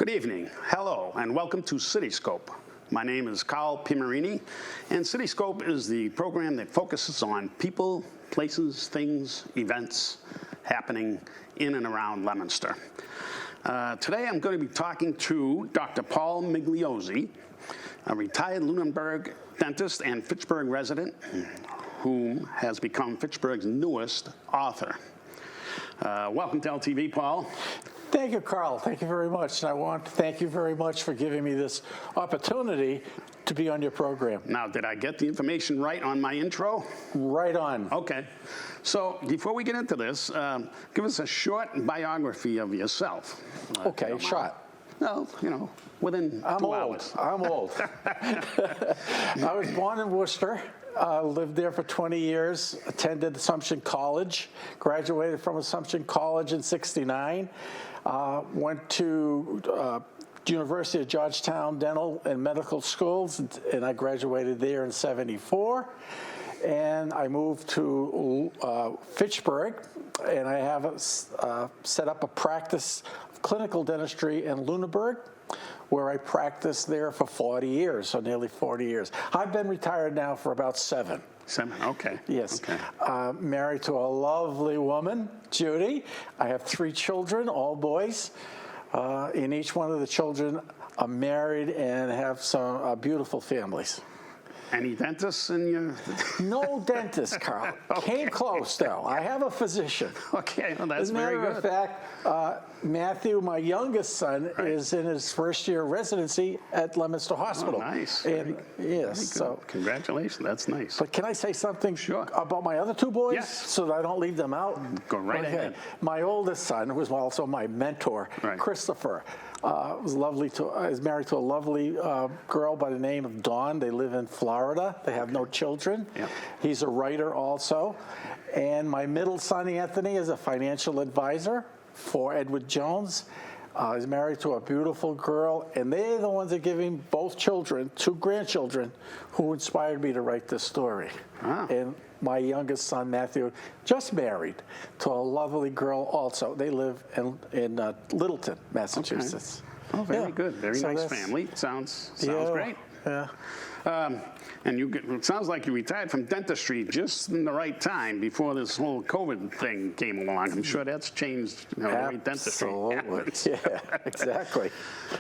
Good evening, hello, and welcome to Cityscope. My name is Carl Piermarini, and Cityscope is the program that focuses on people, places, things, events happening in and around Leominster. Today I'm going to be talking to Dr. Paul Migliozzi, a retired Lunenburg dentist and Fitchburg resident, whom has become Fitchburg's newest author. Welcome to LTV, Paul. Thank you, Carl. Thank you very much. And I want to thank you very much for giving me this opportunity to be on your program. Now, did I get the information right on my intro? Right on. Okay. So before we get into this, give us a short biography of yourself. Okay, short. No, within 2 hours. I'm old. I was born in Worcester. Lived there for 20 years, attended Assumption College, graduated from Assumption College in '69, went to University of Georgetown Dental and Medical Schools, and I graduated there in '74. And I moved to Fitchburg, and I have set up a practice of clinical dentistry in Lunenburg, where I practiced there for 40 years, so nearly 40 years. I've been retired now for about 7. 7, okay. Yes. Okay. Married to a lovely woman, Judy. I have 3 children, all boys. And each one of the children are married and have some beautiful families. Any dentists in your... No dentist, Carl. Okay. Came close, though. I have a physician. Okay, well, that's As a very matter good. of fact, Matthew, my youngest son, is in his first year of residency at Leominster Hospital. Oh, nice. And, yes. Very So, congratulations, that's nice. but can I say something Sure. about my other 2 boys? Yes. So that I don't leave them out? Go right ahead. My oldest son, who was also my mentor, Right. Christopher, is married to a lovely girl by the name of Dawn. They live in Florida. They have no children. Yep. He's a writer also. And my middle son, Anthony, is a financial advisor for Edward Jones. He's married to a beautiful girl, and they're the ones that give him both children, 2 grandchildren, who inspired me to write this story. Ah. And my youngest son, Matthew, just married to a lovely girl also. They live in Littleton, Massachusetts. Okay. Oh, very Yeah. good. Very So nice that's- family. Sounds Yeah. great. Yeah. And it sounds like you retired from dentistry just in the right time before this whole COVID thing came along. I'm sure that's changed the way dentistry happens. Yeah, exactly.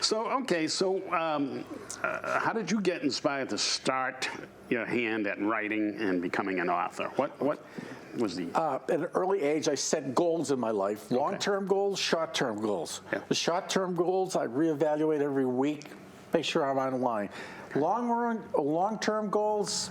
So, okay, how did you get inspired to start your hand at writing and becoming an author? What was the... At an early age, I set goals in my life. Long-term goals, short-term goals. Yeah. The short-term goals, I reevaluate every week, make sure I'm on line. Long-term goals,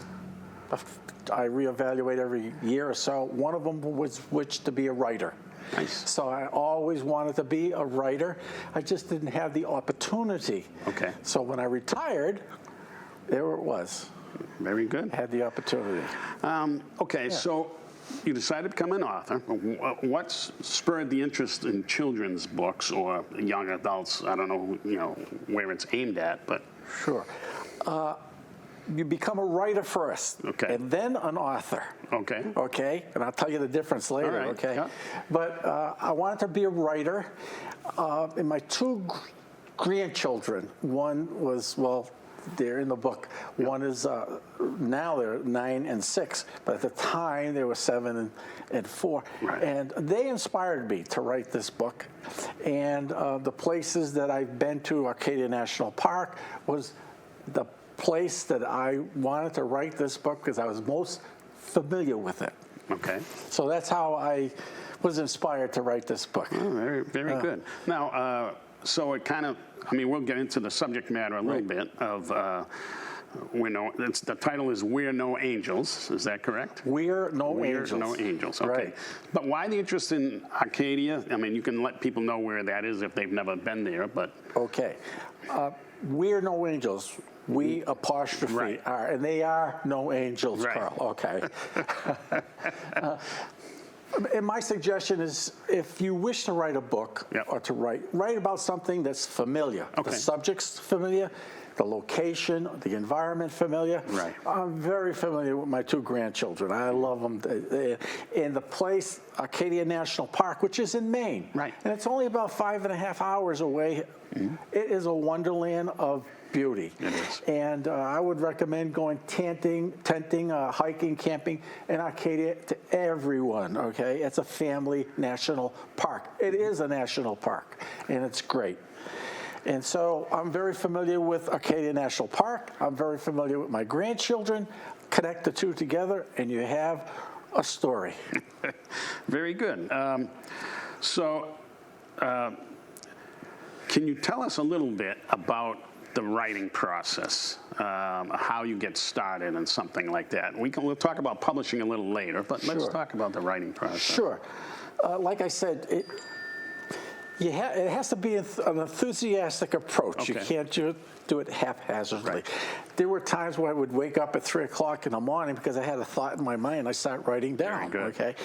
I reevaluate every year or so. One of them was to be a writer. Nice. So I always wanted to be a writer. I just didn't have the opportunity. Okay. So when I retired, there it was. Very good. I had the opportunity. Okay, so you decided to become an author. What spurred the interest in children's books or young adults? I don't know, where it's aimed at, but... Sure. You become a writer first, Okay. and then an author. Okay. Okay, and I'll tell you the difference later. All right, Okay, yeah. But I wanted to be a writer. And my 2 grandchildren, one was, well, they're in the book. Yep. One is now they're 9 and 6, but at the time they were 7 and 4. Right. And they inspired me to write this book. And the places that I've been to, Arcadia National Park, was the place that I wanted to write this book because I was most familiar with it. Okay. So that's how I was inspired to write this book. Oh, very, very good. Now, so it kind of, we'll get into the subject matter a little bit of, the title is We're No Angels, is that correct? We're No Angels. We're No Angels, okay. Right. But why the interest in Arcadia? You can let people know where that is if they've never been there, but... Okay. We're no angels. We apostrophe Right. are, and they are no angels, Right. Carl. Okay. And my suggestion is, if you wish to write a book Yep. or to write about something that's familiar, Okay. the subject's familiar, the location, the environment familiar. Right. I'm very familiar with my 2 grandchildren. I love them. And the place, Acadia National Park, which is in Maine. Right. And it's only about 5.5 hours away. It is a wonderland of beauty. It is. And I would recommend going tenting, hiking, camping in Arcadia to everyone, okay? It's a family national park. It is a national park, and it's great. And so I'm very familiar with Arcadia National Park. I'm very familiar with my grandchildren. Connect the 2 together, and you have a story. Very good. Can you tell us a little bit about the writing process, how you get started and something like that? We'll talk about publishing a little later, but let's talk about the writing process. Sure. Like I said, it has to be an enthusiastic approach. Okay. You can't do it haphazardly. Right. There were times where I would wake up at 3 o'clock in the morning because I had a thought in my mind. I start writing down. Very good. Okay.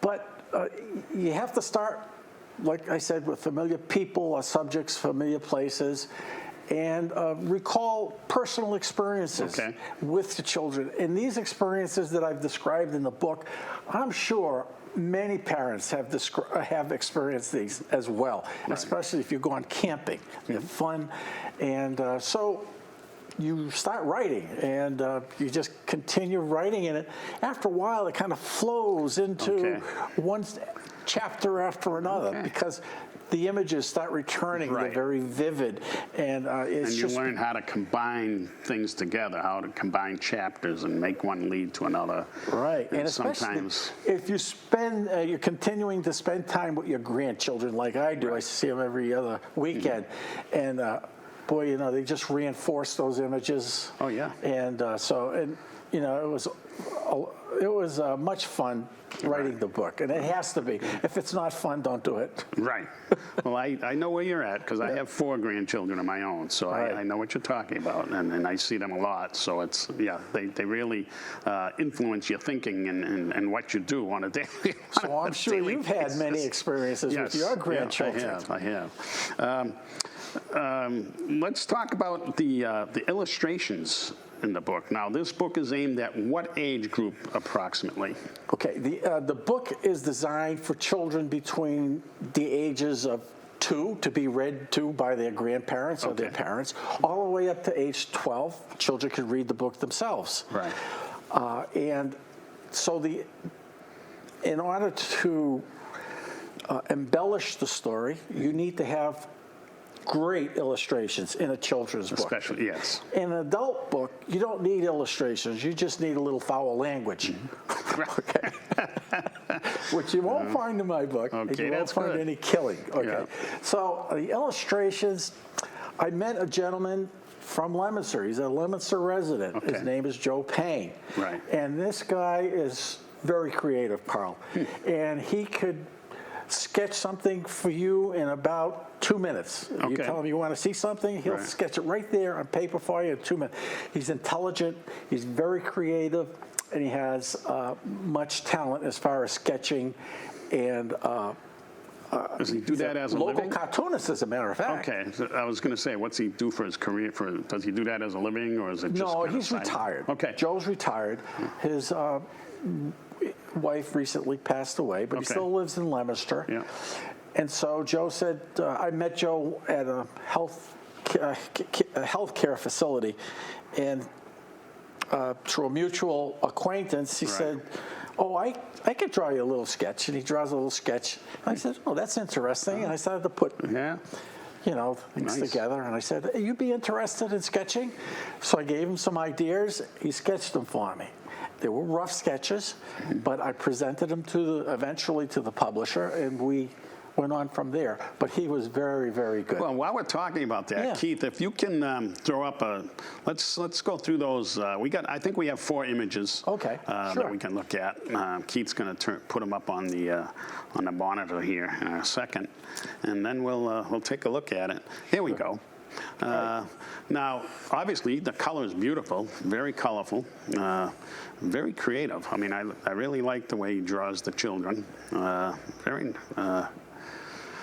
But you have to start, like I said, with familiar people, subjects, familiar places, and recall personal experiences with the children. And these experiences that I've described in the book, I'm sure many parents have experienced these as well, especially if you're going camping. You have fun. And so you start writing, and you just continue writing, and after a while, it kind of flows into one chapter after another because the images start returning. They're very vivid, and it's you learn how to combine things together, how to combine chapters and make one lead to another. Right, and especially if you you're continuing to spend time with your grandchildren like I do. I see them every other weekend, and boy, they just reinforce those images. Oh yeah. And it was much fun writing the book, and it has to be. If it's not fun, don't do it. Right. Well, I know where you're at because I have 4 grandchildren of my own, so I know what you're talking about, and I see them a lot. So it's they really influence your thinking and what you do on a daily basis. So I'm sure you've had many experiences with your grandchildren. Yeah, I have. Let's talk about the illustrations in the book. Now, this book is aimed at what age group approximately? Okay, the book is designed for children between the ages of 2 to be read to by their grandparents or their parents, all the way up to age 12. Children can read the book themselves. Right. And so in order to embellish the story, you need to have great illustrations in a children's book. Especially, yes. In an adult book, you don't need illustrations. You just need a little foul language. Okay. Which you won't find in my book. Okay, you won't find any killing. Okay. Yeah. So the illustrations, I met a gentleman from Leominster. He's a Leominster resident. Okay. His name is Joe Payne. Right. And this guy is very creative, Carl. And he could sketch something for you in about 2 minutes. You tell him you want to see something, he'll sketch it right there on paper for you in 2 minutes. He's intelligent, he's very creative, and he has much talent as far as sketching and does he do that as a living? Local cartoonist, as a matter of fact. Okay, so I was going to say, what's he do for his career? Does he do that as a living, or is it just? No, he's retired. Okay. Joe's retired. His wife recently passed away, but he still lives in Leominster. Yeah. And so Joe said, I met Joe at a healthcare facility, and through a mutual acquaintance, he said, oh, I could draw you a little sketch. And he draws a little sketch. And I said, oh, that's interesting. And I started to put things together. And I said, hey, you'd be interested in sketching? So I gave him some ideas. He sketched them for me. They were rough sketches, but I presented them eventually to the publisher, and we went on from there. But he was very, very good. Well, while we're talking about that, Keith, if you can throw up let's go through those. I think we have 4 images. That we can look at. Keith's going to put them up on the monitor here in a second, and then we'll take a look at it. Here we go. Now, obviously, the color is beautiful, very colorful, very creative. I mean, I really like the way he draws the children.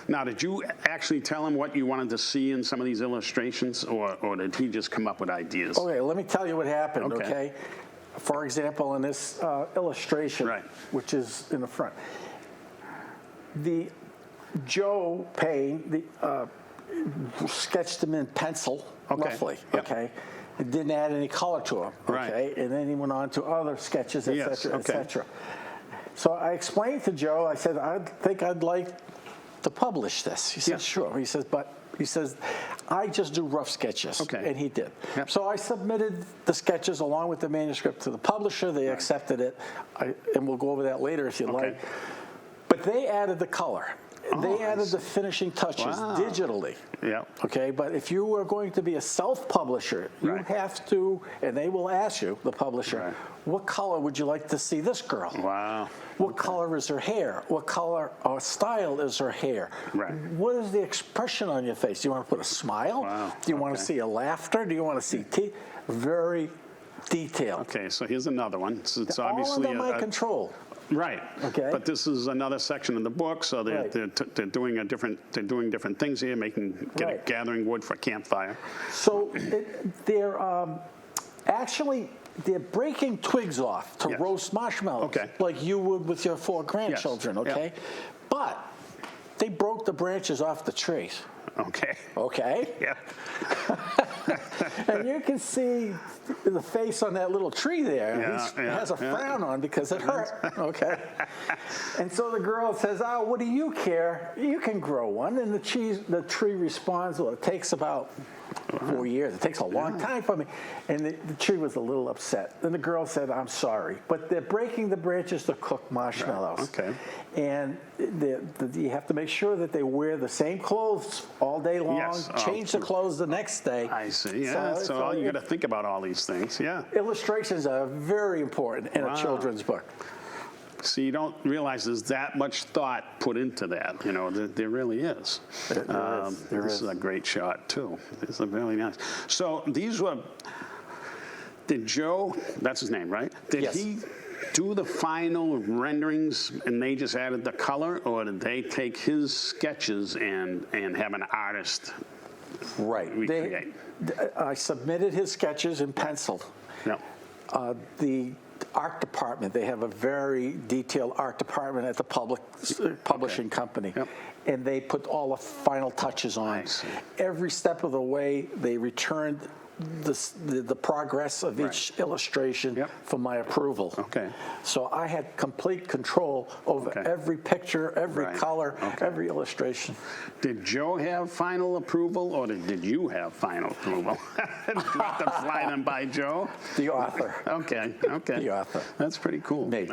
Now, did you actually tell him what you wanted to see in some of these illustrations, or did he just come up with ideas? Okay, let me tell you what happened, okay? For example, in this illustration, which is in the front, Joe Payne sketched him in pencil, roughly, okay? It didn't add any color to him, okay? And then he went on to other sketches, et cetera, et cetera. So I explained to Joe, I said, I think I'd like to publish this. He said, sure. He says, I just do rough sketches. And he did. So I submitted the sketches along with the manuscript to the publisher. They accepted it. And we'll go over that later if you like. But they added the color. They added the finishing touches digitally. Okay, but if you were going to be a self-publisher, you have to, and they will ask you, the publisher, what color would you like to see this girl? What color is her hair? What color or style is her hair? What is the expression on your face? Do you want to put a smile? Do you want to see a laughter? Do you want to see teeth? Very detailed. Okay, so here's another one. So it's all obviously under my control. Okay. But this is another section of the book, so they're doing different things here, gathering wood for campfire. So they're they're breaking twigs off to roast marshmallows, like you would with your 4 grandchildren. But they broke the branches off the trees. And you can see the face on that little tree there. He has a frown on because it hurt. And so the girl says, "Oh, what do you care? You can grow one." And the tree responds, "Well, it takes about 4 years. It takes a long time for me." And the tree was a little upset. Then the girl said, "I'm sorry, but they're breaking the branches to cook marshmallows." And you have to make sure that they wear the same clothes all day long, change the clothes the next day. I see, so you got to think about all these things, Illustrations are very important in a children's book. So you don't realize there's that much thought put into that. You know, there really is. This is a great shot, too. This is really nice. So these were, did Joe, that's his name, right? Did he do the final renderings and they just added the color, or did they take his sketches and have an artist recreate? I submitted his sketches in pencil. The art department, they have a very detailed art department at the publishing company. And they put all the final touches on. Every step of the way, they returned the progress of each illustration for my approval. So I had complete control over every picture, every color, every illustration. Did Joe have final approval, or did you have final approval? Not to fly them by Joe? The author. The author. That's pretty cool. Me.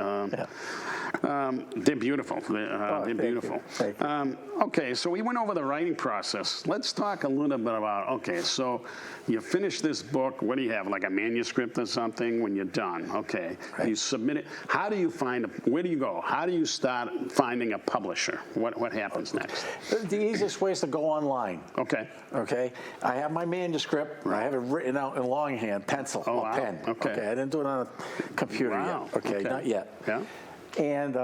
They're beautiful. They're beautiful. Thank you. Okay, so we went over the writing process. Let's talk a little bit about, so you finish this book. What do you have, like a manuscript or something when you're done? You submit it. How do you where do you go? How do you start finding a publisher? What happens next? The easiest way is to go online. I have my manuscript. I have it written out in longhand, pencil, or pen. I didn't do it on a computer yet. Not yet. And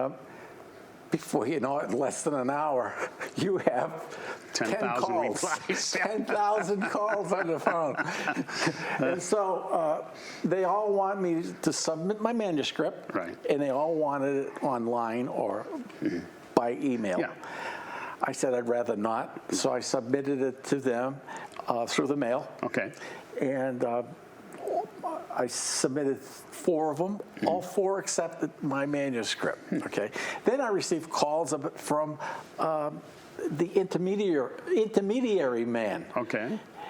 before you know it, in less than an hour, you have 10,000 calls. 10,000 calls on the phone. And so they all want me to submit my manuscript, and they all wanted it online or by email. I said I'd rather not, so I submitted it to them through the mail. And I submitted 4 of them. All 4 accepted my manuscript. Then I received calls from the intermediary man.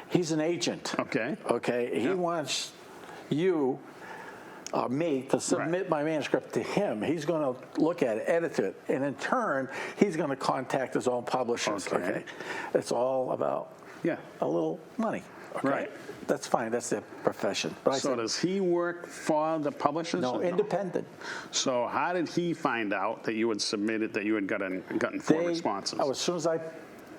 He's an agent. He wants you, me, to submit my manuscript to him. He's going to look at it, edit it, and in turn, he's going to contact his own publishers. It's all about a little money. That's fine. That's their profession. But does he work for the publishers? No, independent. So how did he find out that you had submitted, that you had gotten 4 responses? As soon as I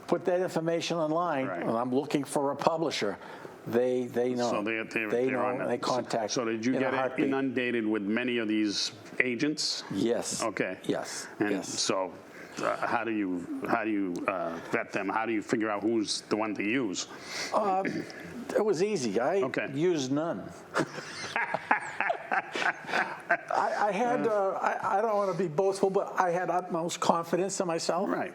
put that information online, and I'm looking for a publisher, they know. So they know, and they contact. So did you get inundated with many of these agents? Yes. Yes. And so how do you vet them? How do you figure out who's the one to use? It was easy. I used none. I had, I don't want to be boastful, but I had utmost confidence in myself. Right.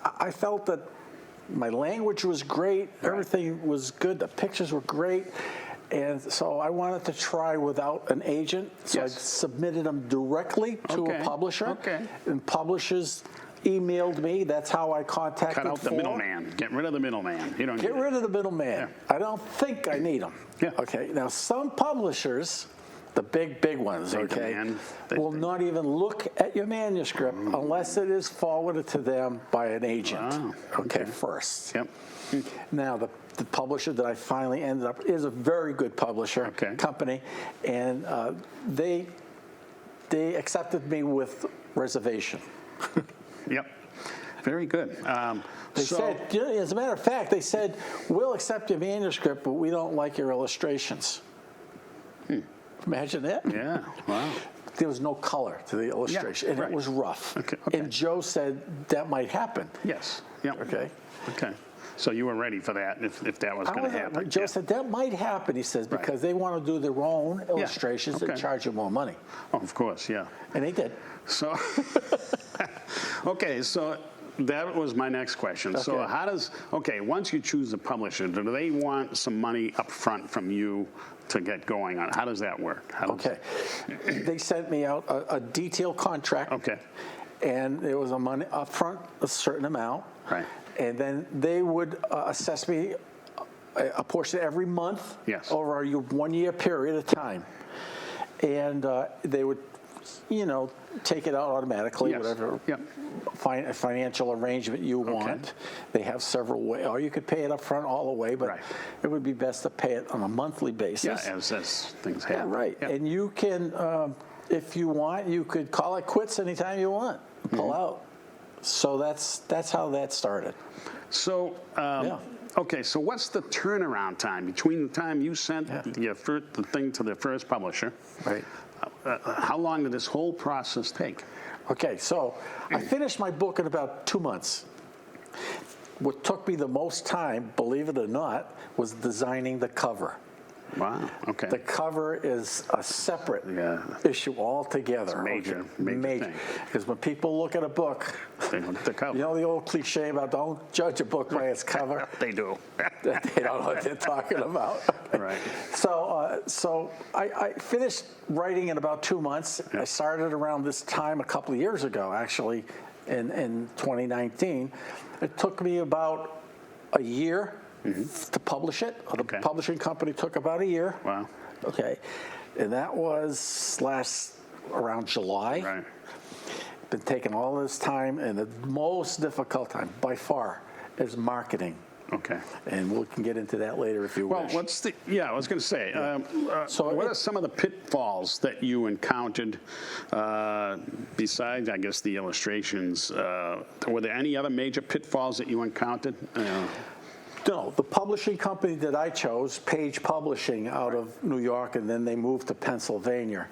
I felt that my language was great, everything was good, the pictures were great, and so I wanted to try without an agent, so I submitted them directly to a publisher, and publishers emailed me. That's how I contacted. Cut out the middleman. Get rid of the middleman. You don't get rid of the middleman. I don't think I need them. Okay. Now some publishers, the big ones, will not even look at your manuscript unless it is forwarded to them by an agent. First. Now the publisher that I finally ended up is a very good publisher company, and they accepted me with reservation. Very good. They said, as a matter of fact, they said, we'll accept your manuscript, but we don't like your illustrations. Imagine that. Yeah, wow. There was no color to the illustration, and it was rough. And Joe said that might happen. Yes. Okay. So you were ready for that if that was going to happen. Joe said that might happen, he says, because they want to do their own illustrations and charge you more money. Oh, of course, And they did. So, so that was my next question. So how does, once you choose a publisher, do they want some money up front from you to get going on? How does that work? They sent me out a detailed contract. And there was a money up front, a certain amount. And then they would assess me a portion every month over a 1 year period of time. And they would, take it out automatically, whatever financial arrangement you want. They have several ways, or you could pay it up front all the way, but it would be best to pay it on a monthly basis. As things happen. And you can, if you want, you could call it quits anytime you want, pull out. So that's how that started. So, so what's the turnaround time between the time you sent the thing to the first publisher? How long did this whole process take? So I finished my book in about 2 months. What took me the most time, believe it or not, was designing the cover. Wow. The cover is a separate issue altogether. It's major thing. Because when people look at a book, they look at the cover. You know the old cliche about don't judge a book by its cover? They do. They don't know what they're talking about. So I finished writing in about 2 months. I started around this time a couple of years ago, actually, in 2019. It took me about a year to publish it. The publishing company took about a year. Wow. And that was around July. Been taking all this time, and the most difficult time by far is marketing. And we can get into that later if you wish. Well, I was going to say, what are some of the pitfalls that you encountered besides, I guess, the illustrations? Were there any other major pitfalls that you encountered? No, the publishing company that I chose, Page Publishing out of New York, and then they moved to Pennsylvania.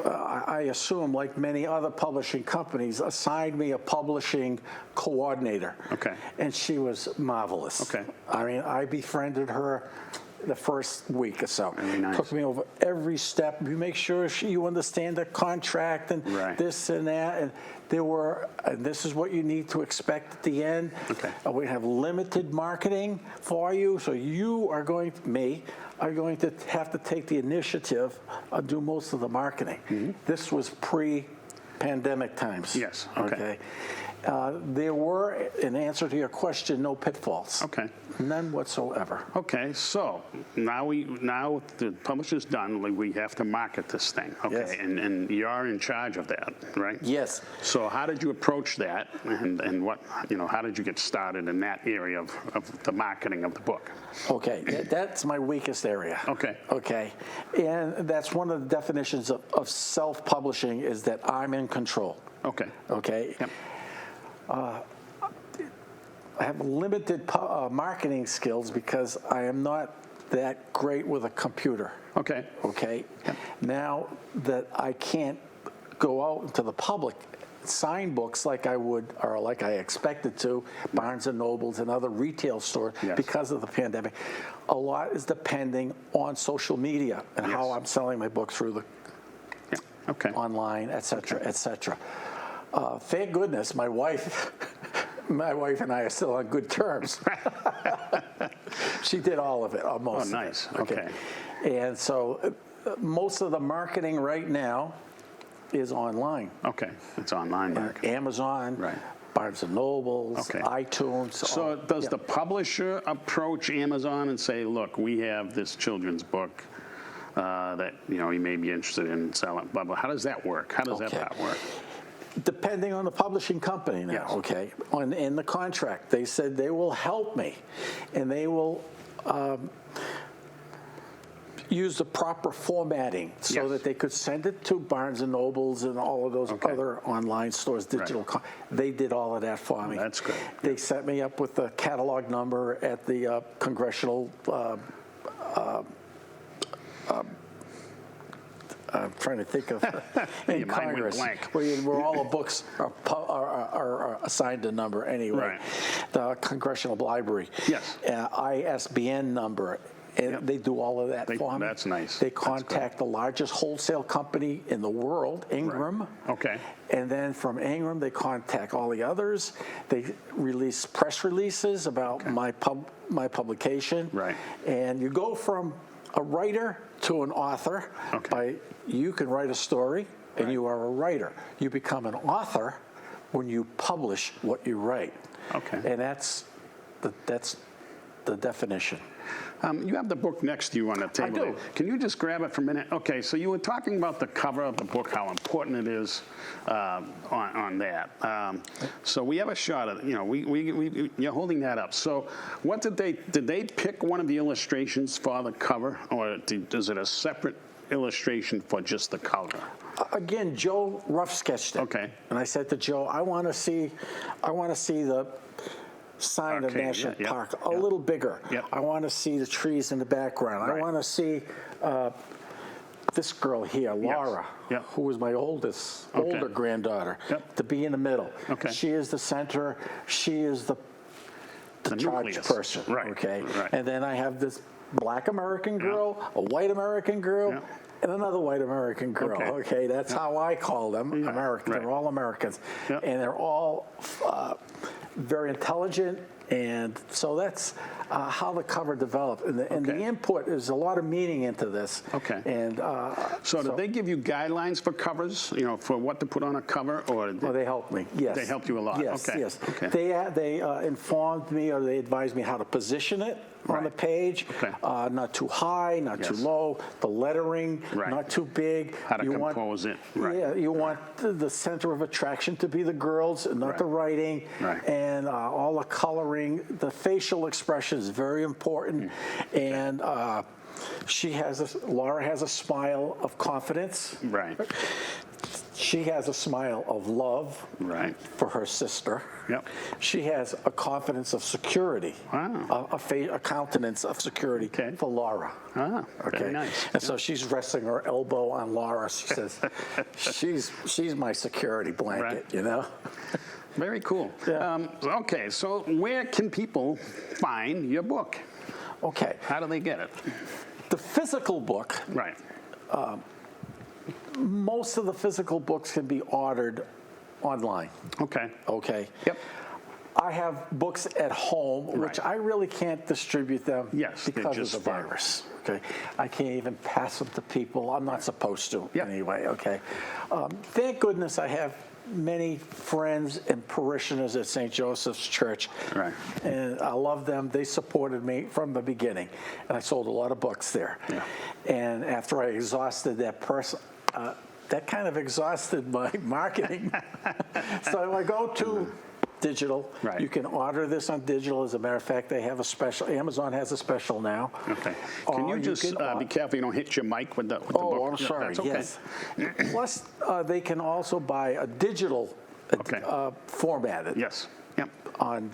I assume, like many other publishing companies, assigned me a publishing coordinator. And she was marvelous. I mean, I befriended her the first week or so. Took me over every step. You make sure you understand the contract and this and that. And and this is what you need to expect at the end. We have limited marketing for you, so you are going to have to take the initiative and do most of the marketing. This was pre-pandemic times. There were, in answer to your question, no pitfalls. None whatsoever. So now the publisher's done. We have to market this thing. And you're in charge of that, right? Yes. So how did you approach that, and what how did you get started in that area of the marketing of the book? That's my weakest area. And that's one of the definitions of self-publishing is that I'm in control. I have limited marketing skills because I am not that great with a computer. Now that I can't go out into the public, sign books like I would, or like I expected to, Barnes and Nobles and other retail stores, Yes. because of the pandemic. A lot is depending on social media and how I'm selling my book through the online, et cetera, et cetera. Thank goodness my wife and I are still on good terms. She did all of it, almost. Oh, nice. Okay. And so most of the marketing right now is online. Okay, it's online marketing. Amazon, Right. Barnes and Nobles, Okay. iTunes. So does the publisher approach Amazon and say, look, we have this children's book that you may be interested in selling, blah, blah. How does that work? How does that part work? Depending on the publishing company now, Yes. okay? In the contract, they said they will help me, and they will use the proper formatting so that they could send it to Barnes and Nobles and all of those other online stores, digital. They did all of that for me. That's good. They set me up with the catalog number at the congressional. I'm trying to think of in Your mind went Congress, blank. where all the books are assigned a number anyway. Right. The Congressional Library. Yes. ISBN number. And they do all of that for me. That's nice. They contact the largest wholesale company in the world, Ingram. Right. Okay. And then from Ingram, they contact all the others. They release press releases about my publication. Right. And you go from a writer to an author. Okay. You can write a story, and you are a writer. You become an author when you publish what you write. Okay. And that's the definition. You have the book next to you on the table. I do. Can you just grab it for a minute? Okay, so you were talking about the cover of the book, how important it is on that. So we have a shot of, you're holding that up. So what did they pick one of the illustrations for the cover, or is it a separate illustration for just the cover? Again, Joe rough sketched it. Okay. And I said to Joe, I want to see the sign of National Park a little bigger. Yep. I want to see the trees in the background. Right. I want to see this girl here, Laura, who was my older granddaughter, to be in the middle. Okay. She is the center. She is the charge nucleus. person. Right. Okay. Right. And then I have this black American girl, a white American girl, and another white American girl. Okay, that's how I call them, American. Right. They're all Americans, and they're all very intelligent, and so that's how the cover developed. And the input is a lot of meaning into this. Okay. And so did they give you guidelines for covers, for what to put on a cover, or they helped me? Yes. They helped you a lot. Yes. Okay. Yes. Okay. They informed me, or they advised me how to position it on the page. Okay. Not too high, not too low. The lettering, not too big. How to compose it. Right. Yeah. You want the center of attraction to be the girls, not the writing. Right. And all the coloring, the facial expression is very important. And Laura has a smile of confidence. Right. She has a smile of love for her sister. Yep. She has a confidence of security. Wow. A countenance of security for Laura. Ah, very nice. And so she's resting her elbow on Laura. She says, she's my security blanket, Very cool. Yeah. Okay, so where can people find your book? Okay. How do they get it? The physical book. Right. Most of the physical books can be ordered online. Okay. Okay. Yep. I have books at home, which I really can't distribute them because of the virus. Okay. I can't even pass them to people. I'm not supposed to anyway. Okay. Thank goodness I have many friends and parishioners at St. Joseph's Church. Right. And I love them. They supported me from the beginning. And I sold a lot of books there. Yeah. And after I exhausted that person, that kind of exhausted my marketing. So I go to digital. Right. You can order this on digital. As a matter of fact, they have a special. Amazon has a special now. Okay. Can you just be careful you don't hit your mic with the book? Oh, I'm sorry. That's okay. Yes. Plus, they can also buy a digital formatted. Yes. Yep. On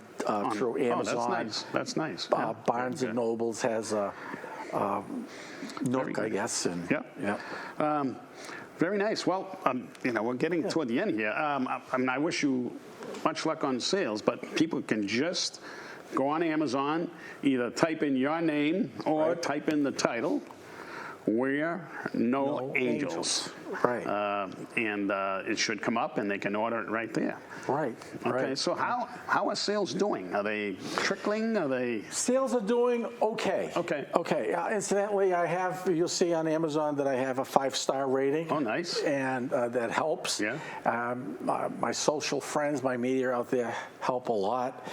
through Amazon. Oh, that's nice. That's nice. Barnes and Nobles has a Nook, I guess. And, Very nice. Well, we're getting toward the end here. I wish you much luck on sales, but people can just go on Amazon, either type in your name or type in the title, We're No Angels. Right. And it should come up, and they can order it right there. Right. Okay, right. so how are sales doing? Are they trickling? Are they? Sales are doing okay. Okay. Okay. Incidentally, you'll see on Amazon that I have a 5-star rating. Oh, nice. And that helps. Yeah. My social friends, my media out there help a lot.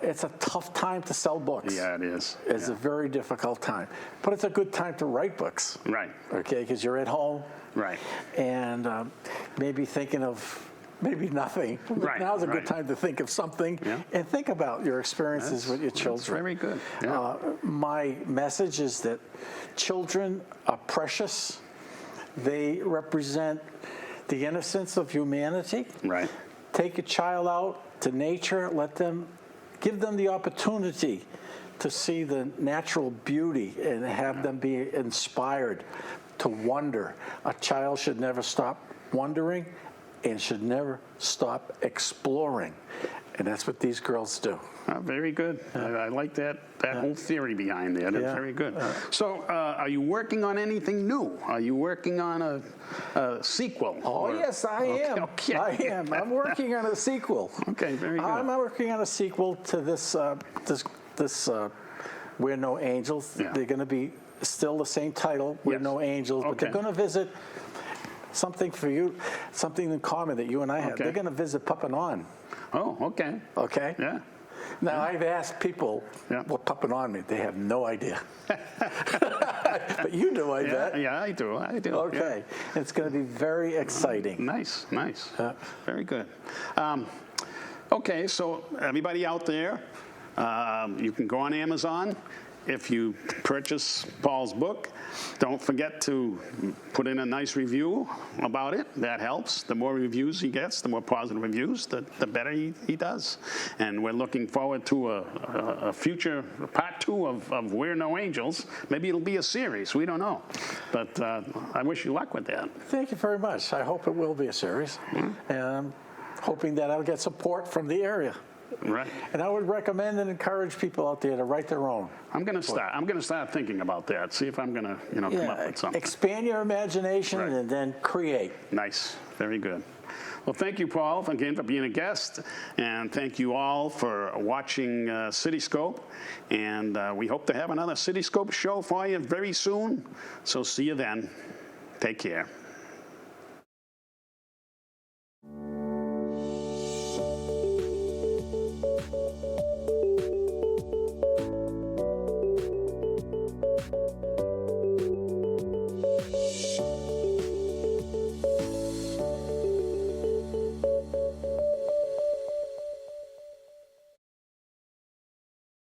It's a tough time to sell books. Yeah, it is. It's a very difficult time. But it's a good time to write books. Right. Okay, because you're at home. Right. And maybe thinking of maybe nothing. Right. Now's a good time to think of something and think about your experiences with your children. That's very good. Yeah. My message is that children are precious. They represent the innocence of humanity. Right. Take a child out to nature, give them the opportunity to see the natural beauty and have them be inspired to wonder. A child should never stop wondering and should never stop exploring. And that's what these girls do. Very good. I like that whole theory behind that. It's very good. So are you working on anything new? Are you working on a sequel? Oh, yes, I am. Okay. I am. I'm working on a sequel. Okay, very good. I'm working on a sequel to this We're No Angels. Yeah. They're going to be still the same title, We're No Angels, but they're going to visit something for you, something in common that you and I have. Okay. They're going to visit Papanon. Oh, okay. Okay? Yeah. Now, I've asked people what Papanon means. They have no idea. But you do, I bet. Yeah, I do. Okay. Yeah. It's going to be very exciting. Nice. Very good. Okay, so everybody out there, you can go on Amazon. If you purchase Paul's book, don't forget to put in a nice review about it. That helps. The more reviews he gets, the more positive reviews, the better he does. And we're looking forward to a future part 2 of We're No Angels. Maybe it'll be a series. We don't know. But I wish you luck with that. Thank you very much. I hope it will be a series. And I'm hoping that I'll get support from the area. Right. And I would recommend and encourage people out there to write their own. I'm going to start thinking about that. See if I'm going to, come up with something. Expand your imagination and then create. Nice. Very good. Well, thank you, Paul, again for being a guest, and thank you all for watching Cityscope. And we hope to have another Cityscope show for you very soon. So see you then. Take care.